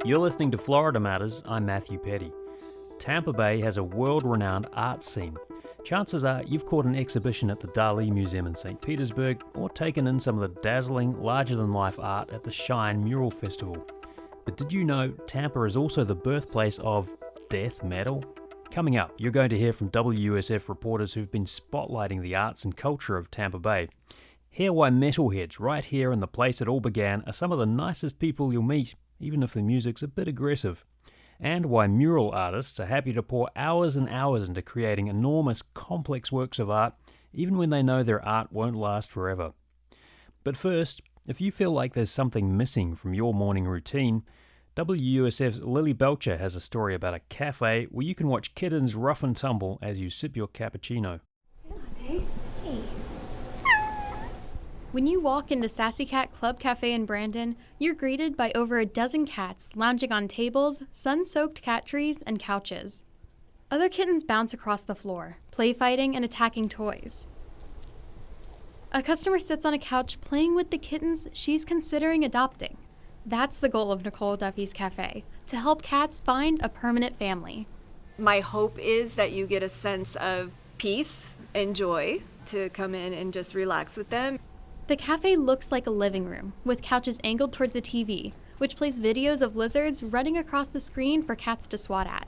You're listening to Florida Matters. I'm Matthew Petty. Tampa Bay has a world-renowned art scene. Chances are you've caught an exhibition at the Dali Museum in St. Petersburg or taken in some of the dazzling, larger-than-life art at the Shine Mural Festival. But did you know Tampa is also the birthplace of death metal? Coming up, you're going to hear from WUSF reporters who've been spotlighting the arts and culture of Tampa Bay. Hear why metalheads right here in the place it all began are some of the nicest people you'll meet, even if the music's a bit aggressive. And why mural artists are happy to pour hours and hours into creating enormous, complex works of art, even when they know their art won't last forever. But first, if you feel like there's something missing from your morning routine, WUSF's Lily Belcher has a story about a cafe where you can watch kittens rough and tumble as you sip your cappuccino. Hey. When you walk into Sassy Cat Club Cafe in Brandon, you're greeted by over a dozen cats lounging on tables, sun-soaked cat trees, and couches. Other kittens bounce across the floor, play fighting and attacking toys. A customer sits on a couch playing with the kittens she's considering adopting. That's the goal of Nicole Duffy's cafe, to help cats find a permanent family. My hope is that you get a sense of peace and joy to come in and just relax with them. The cafe looks like a living room, with couches angled towards a TV, which plays videos of lizards running across the screen for cats to swat at.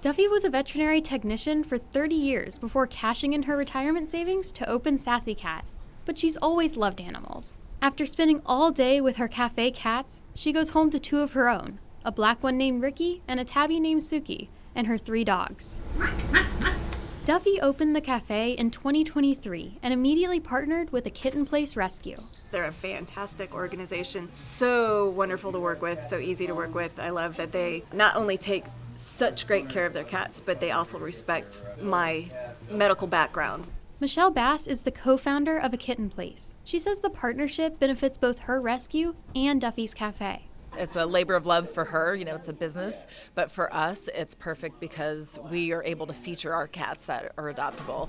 Duffy was a veterinary technician for 30 years before cashing in her retirement savings to open Sassy Cat, but she's always loved animals. After spending all day with her cafe cats, she goes home to two of her own, a black one named Ricky and a tabby named Suki, and her 3 dogs. Duffy opened the cafe in 2023 and immediately partnered with a Kitten Place Rescue. They're a fantastic organization, so wonderful to work with, so easy to work with. I love that they not only take such great care of their cats, but they also respect my medical background. Michelle Bass is the co-founder of A Kitten Place. She says the partnership benefits both her rescue and Duffy's cafe. It's a labor of love for her, it's a business, but for us, it's perfect because we are able to feature our cats that are adoptable.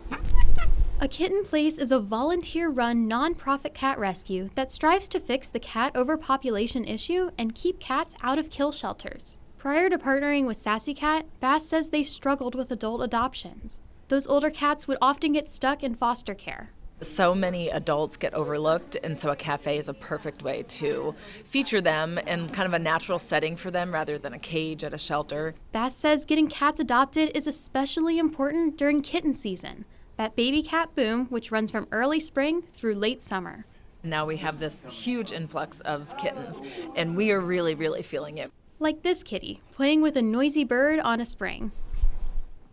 A Kitten Place is a volunteer-run nonprofit cat rescue that strives to fix the cat overpopulation issue and keep cats out of kill shelters. Prior to partnering with Sassy Cat, Bass says they struggled with adult adoptions. Those older cats would often get stuck in foster care. So many adults get overlooked, and so a cafe is a perfect way to feature them in kind of a natural setting for them rather than a cage at a shelter. Bass says getting cats adopted is especially important during kitten season, that baby cat boom which runs from early spring through late summer. Now we have this huge influx of kittens, and we are really, really feeling it. Like this kitty, playing with a noisy bird on a spring.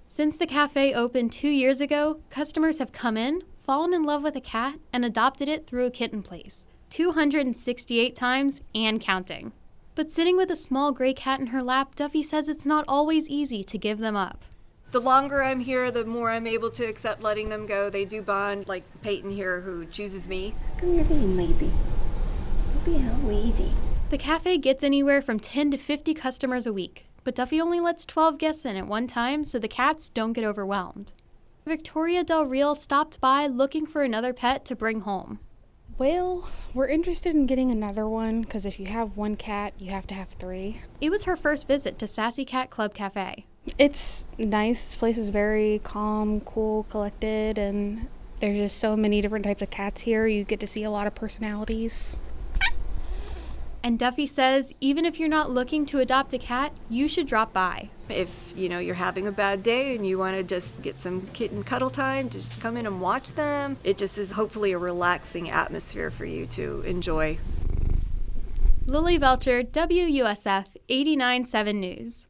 Since the cafe opened 2 years ago, customers have come in, fallen in love with a cat, and adopted it through A Kitten Place, 268 times and counting. But sitting with a small gray cat in her lap, Duffy says it's not always easy to give them up. The longer I'm here, the more I'm able to accept letting them go. They do bond, like Peyton here, who chooses me. Come here being lazy. You're being lazy. The cafe gets anywhere from 10 to 50 customers a week, but Duffy only lets 12 guests in at one time so the cats don't get overwhelmed. Victoria Del Real stopped by looking for another pet to bring home. Well, we're interested in getting another one because if you have one cat, you have to have 3. It was her first visit to Sassy Cat Club Cafe. It's nice. This place is very calm, cool, collected, and there's just so many different types of cats here. You get to see a lot of personalities. And Duffy says even if you're not looking to adopt a cat, you should drop by. If, you're having a bad day and you want to just get some kitten cuddle time, to just come in and watch them, it just is hopefully a relaxing atmosphere for you to enjoy. Lily Belcher, WUSF 89.7 News.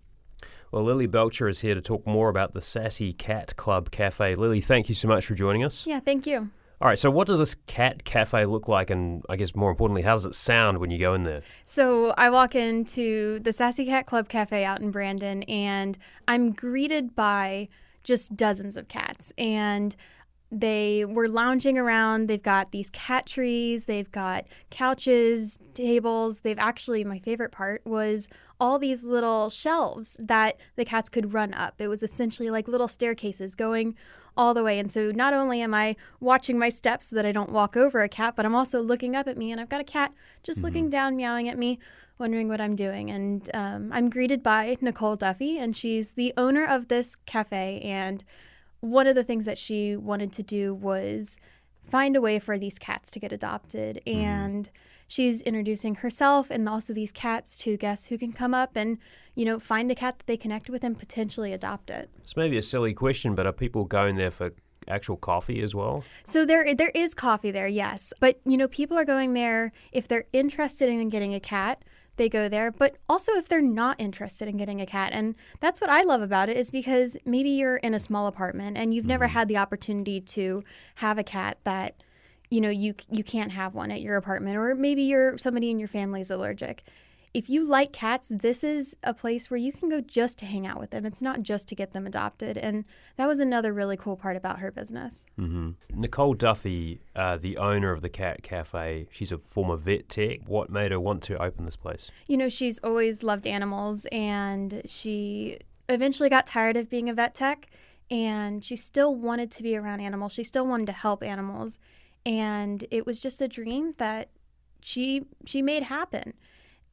Well, Lily Belcher is here to talk more about the Sassy Cat Club Cafe. Lily, thank you so much for joining us. Yeah, thank you. All right, so what does this cat cafe look like, and I guess more importantly, how does it sound when you go in there? So I walk into the Sassy Cat Club Cafe out in Brandon, and I'm greeted by just dozens of cats, and they were lounging around. They've got these cat trees, they've got couches, tables. They've actually, my favorite part was all these little shelves that the cats could run up. It was essentially like little staircases going all the way. And so not only am I watching my steps so that I don't walk over a cat, but I'm also looking up at me, and I've got a cat just looking down, meowing at me, wondering what I'm doing. And I'm greeted by Nicole Duffy, and she's the owner of this cafe. And one of the things that she wanted to do was find a way for these cats to get adopted. And she's introducing herself and also these cats to guests who can come up and, find a cat that they connect with and potentially adopt it. It's maybe a silly question, but are people going there for actual coffee as well? So there is coffee there, yes. But, people are going there if they're interested in getting a cat. They go there, but also if they're not interested in getting a cat. And that's what I love about it, is because maybe you're in a small apartment and you've never had the opportunity to have a cat that, you can't have one at your apartment, or maybe somebody in your family is allergic. If you like cats, this is a place where you can go just to hang out with them. It's not just to get them adopted. And that was another really cool part about her business. Nicole Duffy, the owner of the Cat Cafe, she's a former vet tech. What made her want to open this place? She's always loved animals, and she eventually got tired of being a vet tech, and she still wanted to be around animals. She still wanted to help animals. And it was just a dream that she made happen.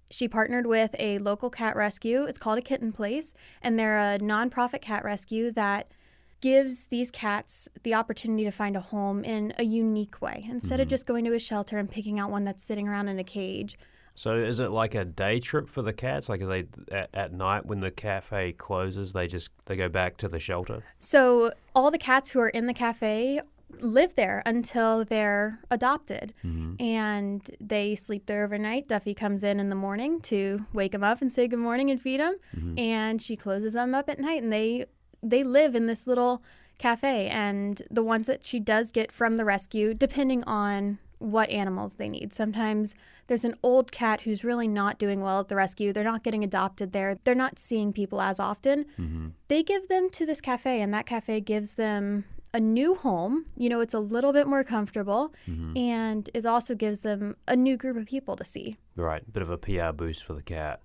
She partnered with a local cat rescue. It's called a Kitten Place, and they're a nonprofit cat rescue that gives these cats the opportunity to find a home in a unique way, instead of just going to a shelter and picking out one that's sitting around in a cage. So is it like a day trip for the cats? Like, are they at night when the cafe closes, they go back to the shelter? So all the cats who are in the cafe live there until they're adopted, and they sleep there overnight. Duffy comes in the morning to wake them up and say good morning and feed them, and she closes them up at night, and they live in this little cafe. And the ones that she does get from the rescue, depending on what animals they need. Sometimes there's an old cat who's really not doing well at the rescue. They're not getting adopted there. They're not seeing people as often. They give them to this cafe, and that cafe gives them a new home. It's a little bit more comfortable, and it also gives them a new group of people to see. Right, bit of a PR boost for the cat.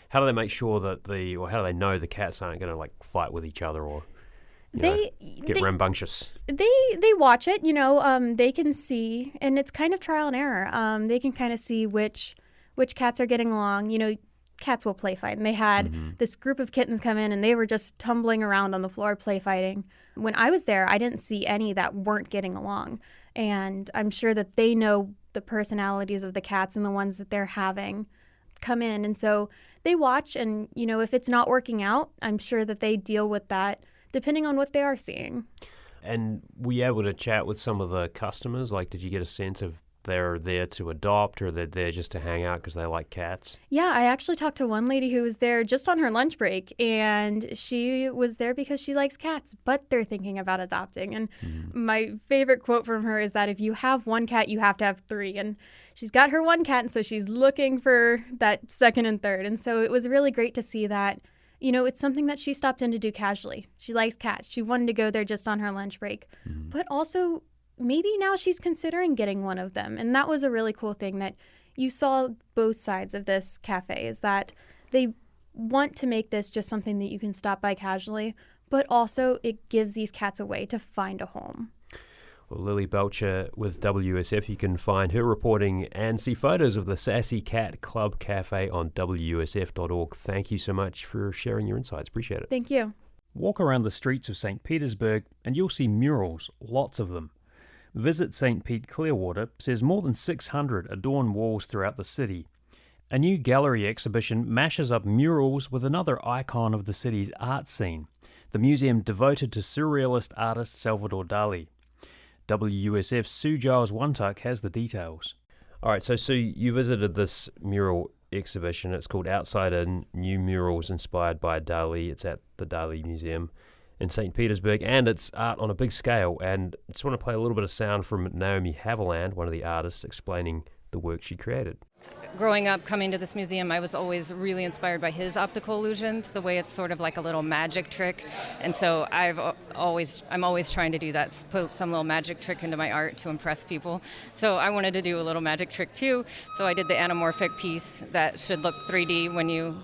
How do they make sure that how do they know the cats aren't going to fight with each other or get rambunctious? They watch it. They can see, and it's kind of trial and error. They can kind of see which cats are getting along. Cats will play fight, and they had this group of kittens come in, and they were just tumbling around on the floor play fighting. When I was there, I didn't see any that weren't getting along, and I'm sure that they know the personalities of the cats and the ones that they're having come in, and so they watch, and if it's not working out, I'm sure that they deal with that depending on what they are seeing. And were you able to chat with some of the customers? Did you get a sense of they're there to adopt, or they're there just to hang out because they like cats? Yeah, I actually talked to one lady who was there just on her lunch break, and she was there because she likes cats, but they're thinking about adopting. And my favorite quote from her is that if you have one cat, you have to have three. And she's got her one cat, and so she's looking for that second and third. And so it was really great to see that, it's something that she stopped in to do casually. She likes cats. She wanted to go there just on her lunch break. But also, maybe now she's considering getting one of them. And that was a really cool thing that you saw both sides of this cafe, is that they want to make this just something that you can stop by casually, but also it gives these cats a way to find a home. Well, Lily Belcher with WUSF. You can find her reporting and see photos of the Sassy Cat Club Cafe on WUSF.org. Thank you so much for sharing your insights. Appreciate it. Thank you. Walk around the streets of St. Petersburg and you'll see murals, lots of them. Visit St. Pete Clearwater says more than 600 adorn walls throughout the city. A new gallery exhibition mashes up murals with another icon of the city's art scene, the museum devoted to surrealist artist Salvador Dali. WUSF's Giles Wantuck has the details. All right, so Sue, you visited this mural exhibition. It's called Outside In, New Murals Inspired by Dali. It's at the Dali Museum in St. Petersburg, and it's art on a big scale. And I just want to play a little bit of sound from Naomi Haviland, one of the artists, explaining the work she created. Growing up, coming to this museum, I was always really inspired by his optical illusions, the way it's sort of like a little magic trick. And so I'm always trying to do that, put some little magic trick into my art to impress people. So I wanted to do a little magic trick too. So I did the anamorphic piece that should look 3D when you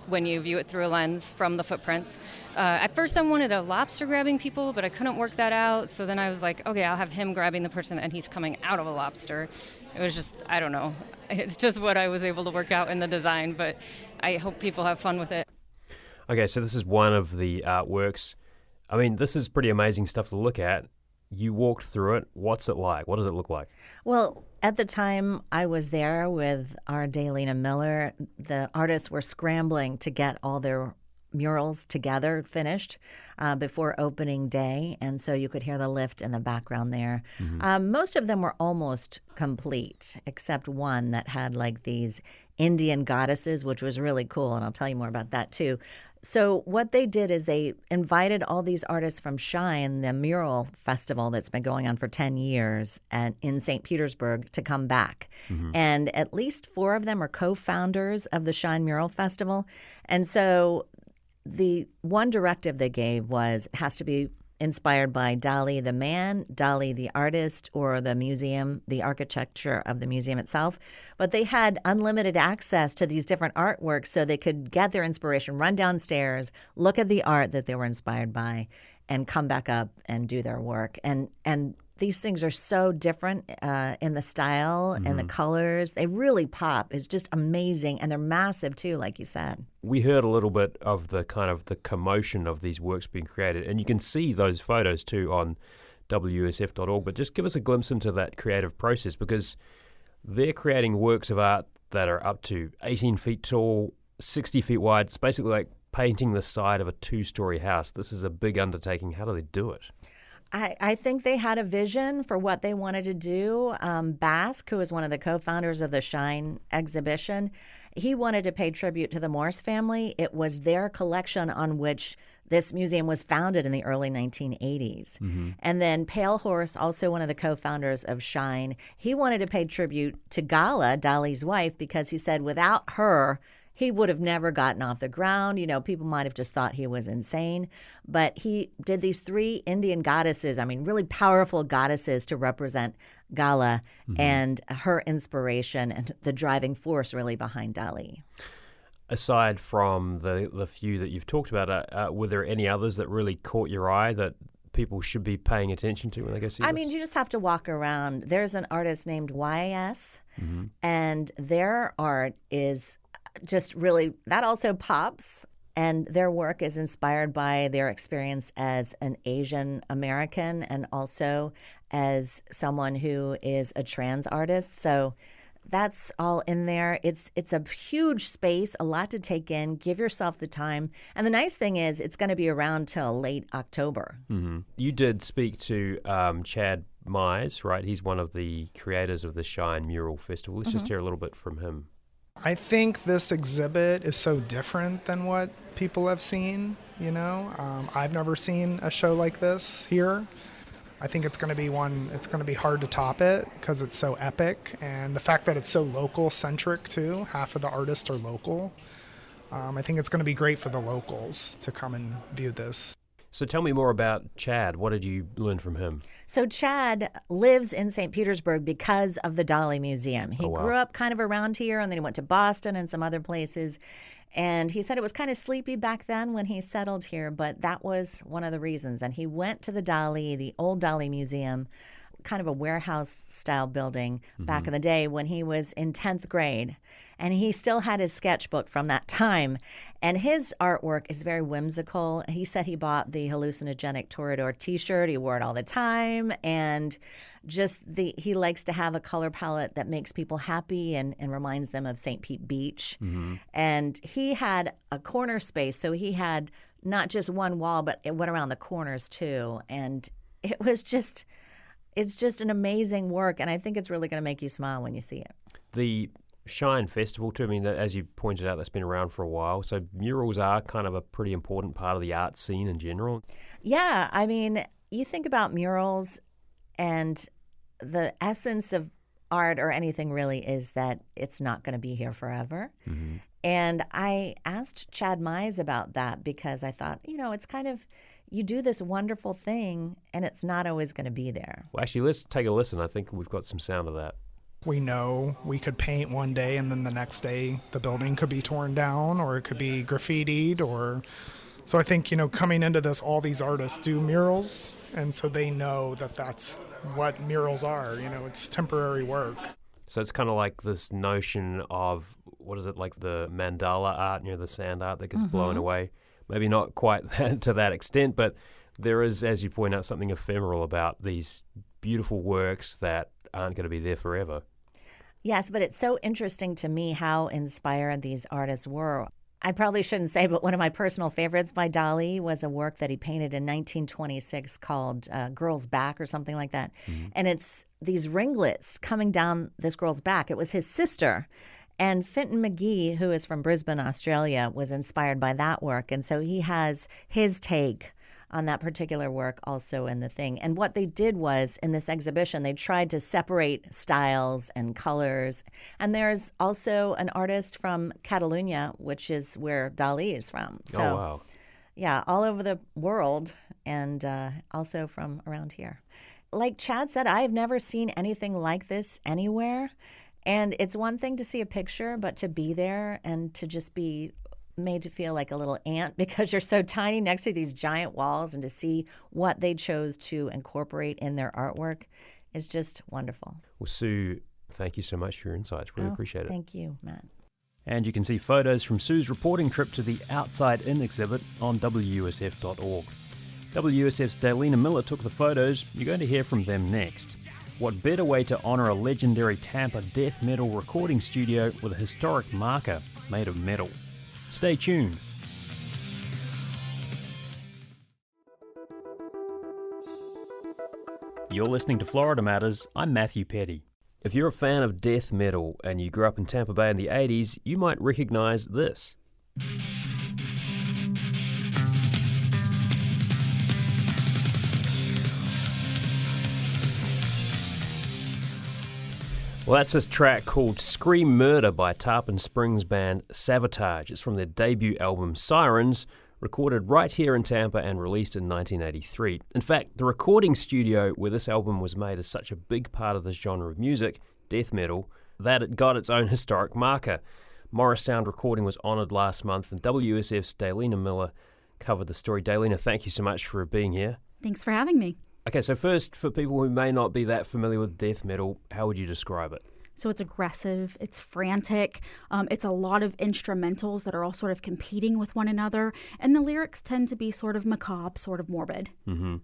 when you view it through a lens from the footprints. At first I wanted a lobster grabbing people, but I couldn't work that out. So then I was like, okay, I'll have him grabbing the person and he's coming out of a lobster. It was just, I don't know. It's just what I was able to work out in the design, but I hope people have fun with it. Okay, so this is one of the artworks. I mean, this is pretty amazing stuff to look at. You walked through it. What's it like? What does it look like? Well, at the time I was there with our Daylina Miller, the artists were scrambling to get all their murals together, finished, before opening day. And so you could hear the lift in the background there. Most of them were almost complete, except one that had like these Indian goddesses, which was really cool. And I'll tell you more about that too. So what they did is they invited all these artists from Shine, the mural festival that's been going on for 10 years in St. Petersburg, to come back. And at least 4 of them are co-founders of the Shine Mural Festival. And so the one directive they gave was it has to be inspired by Dali the man, Dali the artist, or the museum, the architecture of the museum itself. But they had unlimited access to these different artworks so they could get their inspiration, run downstairs, look at the art that they were inspired by, and come back up and do their work. And these things are so different in the style and the colors. They really pop. It's just amazing. And they're massive too, like you said. We heard a little bit of the kind of the commotion of these works being created. And you can see those photos too on WUSF.org. But just give us a glimpse into that creative process, because they're creating works of art that are up to 18 feet tall, 60 feet wide. It's basically like painting the side of a 2-story house. This is a big undertaking. How do they do it? I think they had a vision for what they wanted to do. Basque, who is one of the co-founders of the Shine exhibition, he wanted to pay tribute to the Morse family. It was their collection on which this museum was founded in the early 1980s. And then Pale Horse, also one of the co-founders of Shine, he wanted to pay tribute to Gala, Dali's wife, because he said without her, he would have never gotten off the ground. You know, people might have just thought he was insane. But he did these 3 Indian goddesses, I mean, really powerful goddesses to represent Gala and her inspiration and the driving force really behind Dali. Aside from the few that you've talked about, were there any others that really caught your eye that people should be paying attention to when they go see this? I mean, you just have to walk around. There's an artist named YS, and their art is just really, that also pops, and their work is inspired by their experience as an Asian American and also as someone who is a trans artist. So that's all in there. It's a huge space, a lot to take in. Give yourself the time. And the nice thing is it's going to be around till late October. You did speak to Chad Mize, right? He's one of the creators of the Shine Mural Festival. Let's just hear a little bit from him. I think this exhibit is so different than what people have seen, you know. I've never seen a show like this here. I think it's going to be hard to top it because it's so epic. And the fact that it's so local-centric, too. Half of the artists are local. I think it's going to be great for the locals to come and view this. So tell me more about Chad. What did you learn from him? So Chad lives in St. Petersburg because of the Dali Museum. He grew up kind of around here, and then he went to Boston and some other places. And he said it was kind of sleepy back then when he settled here, but that was one of the reasons. And he went to the Dali, the old Dali Museum, kind of a warehouse-style building back in the day when he was in 10th grade. And he still had his sketchbook from that time. And his artwork is very whimsical. He said he bought the hallucinogenic Toreador T-shirt. He wore it all the time. And just he likes to have a color palette that makes people happy and reminds them of St. Pete Beach. And he had a corner space. So he had not just one wall, but it went around the corners too. And it was just... It's just an amazing work, and I think it's really going to make you smile when you see it. The Shine Festival, too, I mean, as you pointed out, that's been around for a while. So murals are kind of a pretty important part of the art scene in general. Yeah, I mean, you think about murals, and the essence of art or anything really is that it's not going to be here forever. And I asked Chad Mize about that because I thought, you know, it's kind of... You do this wonderful thing, and it's not always going to be there. Well, actually, let's take a listen. I think we've got some sound of that. We know we could paint one day and then the next day the building could be torn down or it could be graffitied or... So I think, coming into this, all these artists do murals, and so they know that that's what murals are. It's temporary work. So it's kind of like this notion of, what is it, like the mandala art, the sand art that gets blown away? Maybe not quite to that extent, but there is, as you point out, something ephemeral about these beautiful works that aren't going to be there forever. Yes, but it's so interesting to me how inspired these artists were. I probably shouldn't say, but one of my personal favorites by Dali was a work that he painted in 1926 called Girl's Back or something like that. And it's these ringlets coming down this girl's back. It was his sister. And Fintan McGee, who is from Brisbane, Australia, was inspired by that work. And so he has his take on that particular work also in the thing. And what they did was, in this exhibition, they tried to separate styles and colors. And there's also an artist from Catalonia, which is where Dali is from. So, oh, wow. Yeah, all over the world and also from around here. Like Chad said, I've never seen anything like this anywhere. And it's one thing to see a picture, but to be there and to just be made to feel like a little ant because you're so tiny next to these giant walls, and to see what they chose to incorporate in their artwork is just wonderful. Well, Sue, thank you so much for your insights. Really appreciate it. Thank you, Matt. And you can see photos from Sue's reporting trip to the Outside In exhibit on WUSF.org. WUSF's Dalina Miller took the photos. You're going to hear from them next. What better way to honour a legendary Tampa death metal recording studio with a historic marker made of metal? Stay tuned. You're listening to Florida Matters. I'm Matthew Petty. If you're a fan of death metal and you grew up in Tampa Bay in the 80s, you might recognise this. Well, that's a track called Scream Murder by Tarpon Springs band Savatage. It's from their debut album Sirens, recorded right here in Tampa and released in 1983. In fact, the recording studio where this album was made is such a big part of this genre of music, death metal, that it got its own historic marker. Morris Sound Recording was honoured last month, and WSF's Dalina Miller covered the story. Dalina, thank you so much for being here. Thanks for having me. Okay, so first, for people who may not be that familiar with death metal, how would you describe it? So it's aggressive, it's frantic, it's a lot of instrumentals that are all sort of competing with one another, and the lyrics tend to be sort of macabre, sort of morbid. Mm-hmm.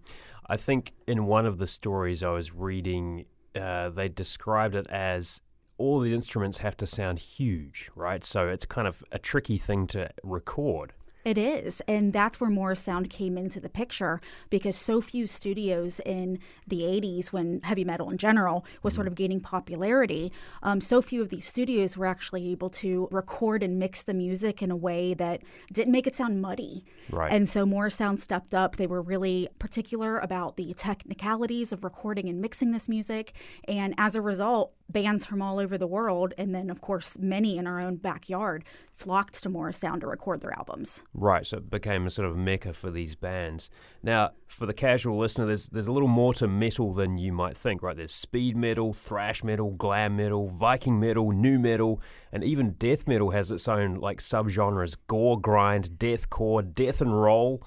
I think in one of the stories I was reading, they described it as all the instruments have to sound huge, right? So it's kind of a tricky thing to record. It is, and that's where Morris Sound came into the picture, because so few studios in the 80s, when heavy metal in general was sort of gaining popularity, so few of these studios were actually able to record and mix the music in a way that didn't make it sound muddy. Right. And so Morris Sound stepped up. They were really particular about the technicalities of recording and mixing this music, and as a result, bands from all over the world, and then, of course, many in our own backyard, flocked to Morris Sound to record their albums. Right, so it became a sort of mecca for these bands. Now, for the casual listener, there's a little more to metal than you might think, right? There's speed metal, thrash metal, glam metal, Viking metal, nu metal, and even death metal has its own like subgenres: gore grind, deathcore, death and roll.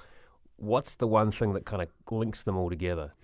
What's the one thing that kind of links them all together?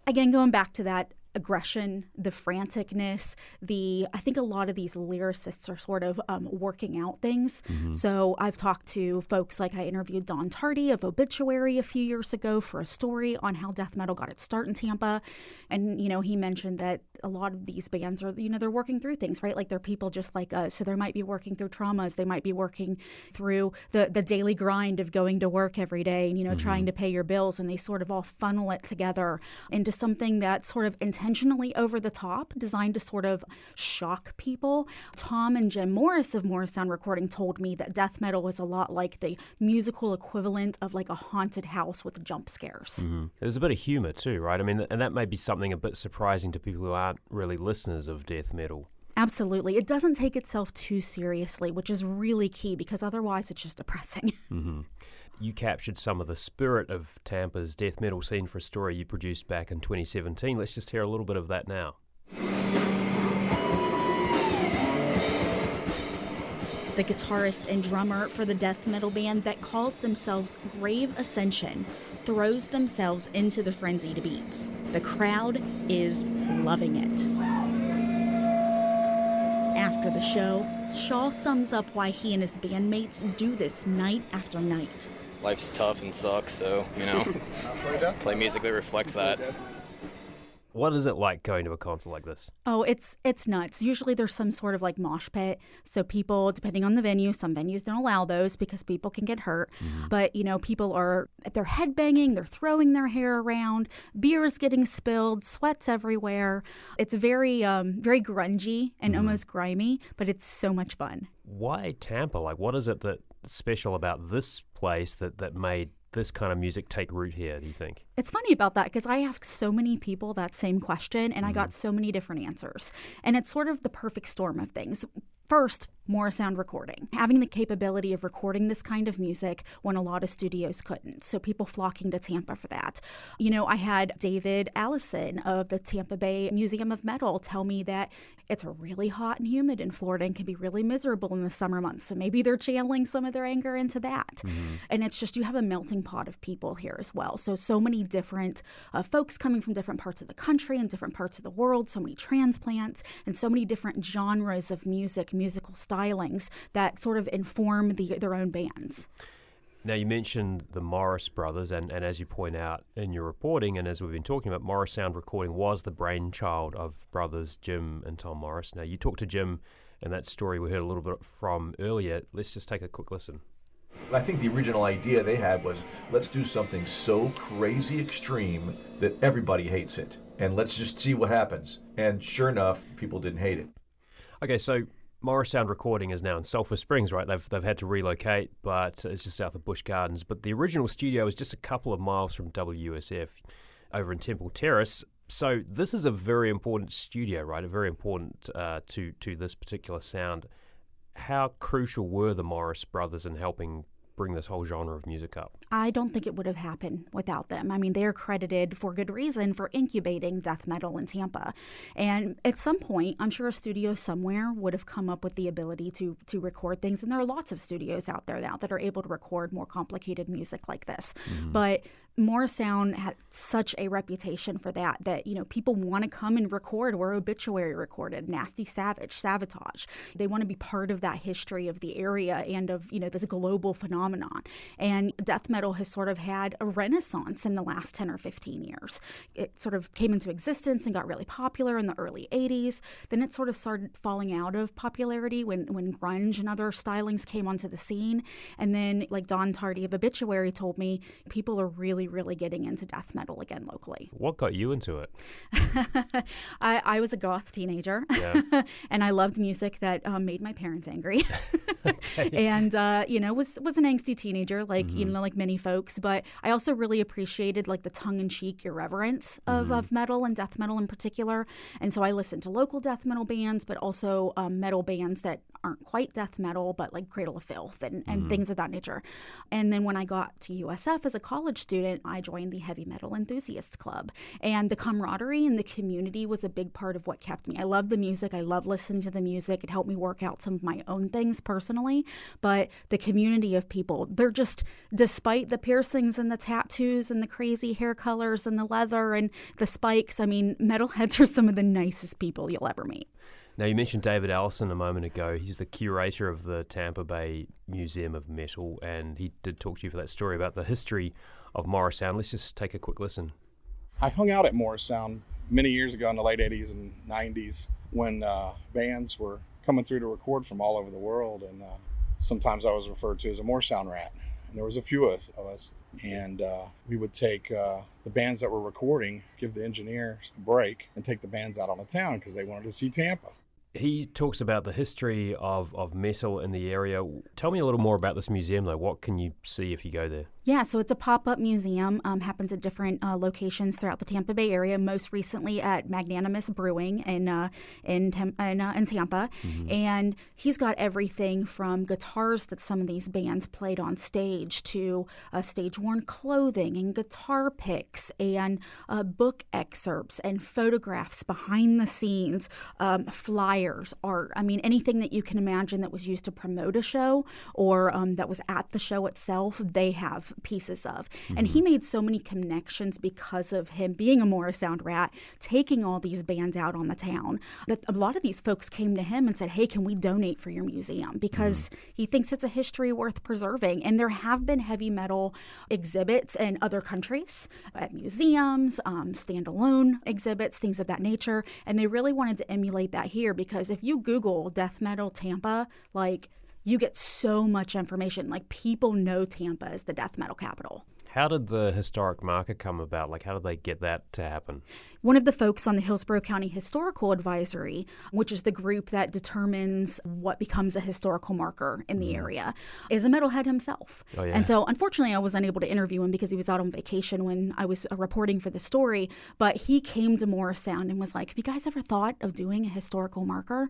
Again, going back to that aggression, the franticness, I think a lot of these lyricists are sort of working out things. Mm-hmm. So I've talked to folks like I interviewed Don Tardy of Obituary a few years ago for a story on how death metal got its start in Tampa. And, he mentioned that a lot of these bands are, they're working through things, right? Like they're people just like us. So they might be working through traumas. They might be working through the daily grind of going to work every day and, trying to pay your bills. And they sort of all funnel it together into something that's sort of intentionally over the top, designed to sort of shock people. Tom and Jim Morris of Morris Sound Recording told me that death metal is a lot like the musical equivalent of like a haunted house with jump scares. Mm-hmm. There's a bit of humor too, right? I mean, and that may be something a bit surprising to people who aren't really listeners of death metal. Absolutely. It doesn't take itself too seriously, which is really key, because otherwise it's just depressing. Mm-hmm. You captured some of the spirit of Tampa's death metal scene for a story you produced back in 2017. Let's just hear a little bit of that now. the guitarist and drummer for the death metal band that calls themselves Grave Ascension, throws themselves into the frenzied beats. The crowd is loving it. After the show, Shaw sums up why he and his bandmates do this night after night. Life's tough and sucks, so, play music that reflects that. What is it like going to a concert like this? Oh, it's nuts. Usually there's some sort of like mosh pit. So people, depending on the venue, some venues don't allow those because people can get hurt. But, people they're headbanging, they're throwing their hair around, beer's getting spilled, sweat's everywhere. It's very, very grungy and almost grimy, but it's so much fun. Why Tampa? Like, what is it that's special about this place that made this kind of music take root here, do you think? It's funny about that because I asked so many people that same question and I got so many different answers. And it's sort of the perfect storm of things. First, more sound recording. Having the capability of recording this kind of music when a lot of studios couldn't. So people flocking to Tampa for that. I had David Allison of the Tampa Bay Museum of Metal tell me that it's really hot and humid in Florida and can be really miserable in the summer months. So maybe they're channeling some of their anger into that. And it's just, you have a melting pot of people here as well. So many different folks coming from different parts of the country and different parts of the world, so many transplants and so many different genres of musical stylings that sort of inform their own bands. Now, you mentioned the Morris brothers, and as you point out in your reporting, and as we've been talking about, Morris Sound Recording was the brainchild of brothers Jim and Tom Morris. Now, you talked to Jim in that story we heard a little bit from earlier. Let's just take a quick listen. I think the original idea they had was, let's do something so crazy extreme that everybody hates it, and let's just see what happens. And sure enough, people didn't hate it. Okay, so Morris Sound Recording is now in Sulphur Springs, right? They've had to relocate, but it's just south of Busch Gardens. But the original studio is just a couple of miles from WUSF over in Temple Terrace. So this is a very important studio, right? Very important to this particular sound. How crucial were the Morris brothers in helping bring this whole genre of music up? I don't think it would have happened without them. I mean, they're credited for good reason for incubating death metal in Tampa. And at some point, I'm sure a studio somewhere would have come up with the ability to record things. And there are lots of studios out there now that are able to record more complicated music like this. But Morris Sound had such a reputation for that people want to come and record where Obituary recorded, Nasty Savage, Savatage. They want to be part of that history of the area and of, this global phenomenon. And death metal has sort of had a renaissance in the last 10 or 15 years. It sort of came into existence and got really popular in the early 80s. Then it sort of started falling out of popularity when grunge and other stylings came onto the scene. And then, like Don Tardy of Obituary told me, people are really getting into death metal again locally. What got you into it? I was a goth teenager, and I loved music that made my parents angry. And was an angsty teenager, like like many folks. But I also really appreciated like the tongue-in-cheek irreverence of metal and death metal in particular. And so I listened to local death metal bands, but also metal bands that aren't quite death metal, but like Cradle of Filth and things of that nature. And then when I got to USF as a college student, I joined the Heavy Metal Enthusiasts Club. And the camaraderie and the community was a big part of what kept me. I love the music. I love listening to the music. It helped me work out some of my own things personally. But the community of people, they're just, despite the piercings and the tattoos and the crazy hair colors and the leather and the spikes, I mean, metalheads are some of the nicest people you'll ever meet. Now, you mentioned David Allison a moment ago. He's the curator of the Tampa Bay Museum of Metal, and he did talk to you for that story about the history of Morris Sound. Let's just take a quick listen. I hung out at Morris Sound many years ago in the late 80s and 90s when bands were coming through to record from all over the world, and sometimes I was referred to as a Morris Sound rat. And there was a few of us, and we would take the bands that were recording, give the engineers a break, and take the bands out on the town because they wanted to see Tampa. He talks about the history of metal in the area. Tell me a little more about this museum, though. What can you see if you go there? Yeah, so it's a pop-up museum, happens at different locations throughout the Tampa Bay area, most recently at Magnanimous Brewing in Tampa. And he's got everything from guitars that some of these bands played on stage to stage-worn clothing and guitar picks and book excerpts and photographs behind the scenes, flyers, flyers, art. I mean, anything that you can imagine that was used to promote a show or that was at the show itself, they have pieces of. And he made so many connections because of him being a Morrisound rat, taking all these bands out on the town, that a lot of these folks came to him and said, hey, can we donate for your museum? Because he thinks it's a history worth preserving. And there have been heavy metal exhibits in other countries, at museums, standalone exhibits, things of that nature. And they really wanted to emulate that here, because if you Google death metal Tampa, like, you get so much information. Like, people know Tampa as the death metal capital. How did the historic marker come about? Like, how did they get that to happen? One of the folks on the Hillsborough County Historical Advisory, which is the group that determines what becomes a historical marker in the area, is a metalhead himself. Oh, yeah. And so, unfortunately, I was unable to interview him because he was out on vacation when I was reporting for the story. But he came to Morrisound and was like, have you guys ever thought of doing a historical marker?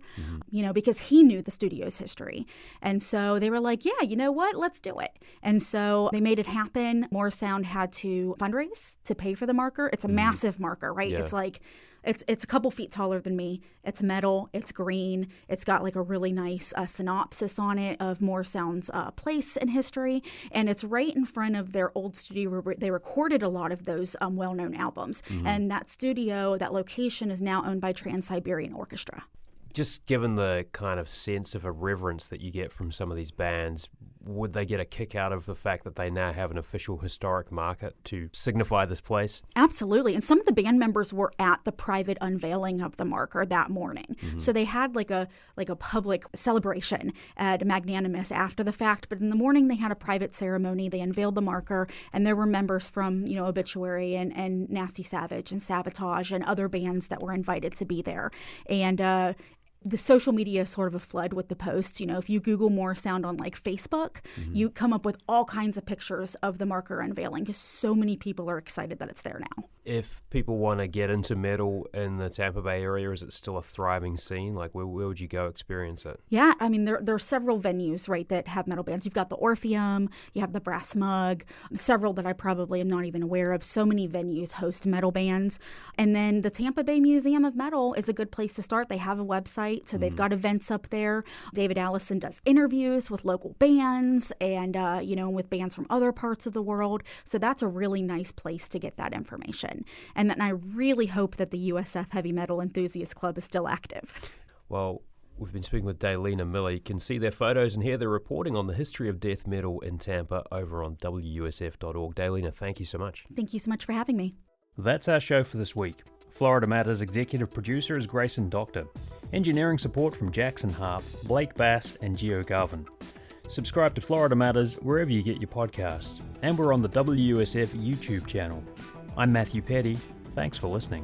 You know, because he knew the studio's history. And so they were like, yeah, you know what? Let's do it. And so they made it happen. Morrisound had to fundraise to pay for the marker. It's a massive marker, right? Yeah. It's like, it's a couple feet taller than me. It's metal. It's green. It's got like a really nice synopsis on it of Morrisound's place in history. And it's right in front of their old studio where they recorded a lot of those well-known albums. And that studio, that location, is now owned by Trans-Siberian Orchestra. Just given the kind of sense of irreverence that you get from some of these bands, would they get a kick out of the fact that they now have an official historic marker to signify this place? Absolutely. And some of the band members were at the private unveiling of the marker that morning. So they had like a public celebration at Magnanimous after the fact, but in the morning they had a private ceremony. They unveiled the marker, and there were members from, you know, Obituary and Nasty Savage and Sabotage and other bands that were invited to be there. And the social media is sort of a flood with the posts. You know, if you Google Morrisound on like Facebook, you come up with all kinds of pictures of the marker unveiling because so many people are excited that it's there now. If people want to get into metal in the Tampa Bay area, is it still a thriving scene? Like, where would you go experience it? Yeah, I mean, there are several venues, right, that have metal bands. You've got the Orpheum, you have the Brass Mug, several that I probably am not even aware of. So many venues host metal bands. And then the Tampa Bay Museum of Metal is a good place to start. They have a website, so they've got events up there. David Allison does interviews with local bands and, you know, with bands from other parts of the world. So that's a really nice place to get that information. And then I really hope that the USF Heavy Metal Enthusiast Club is still active. Well, we've been speaking with Daylina Miller. You can see their photos and hear their reporting on the history of death metal in Tampa over on WUSF.org. Daylina, thank you so much. Thank you so much for having me. That's our show for this week. Florida Matters executive producer is Grayson Doctor. Engineering support from Jackson Harp, Blake Bass, and Gio Garvin. Subscribe to Florida Matters wherever you get your podcasts. And we're on the WUSF YouTube channel. I'm Matthew Petty. Thanks for listening.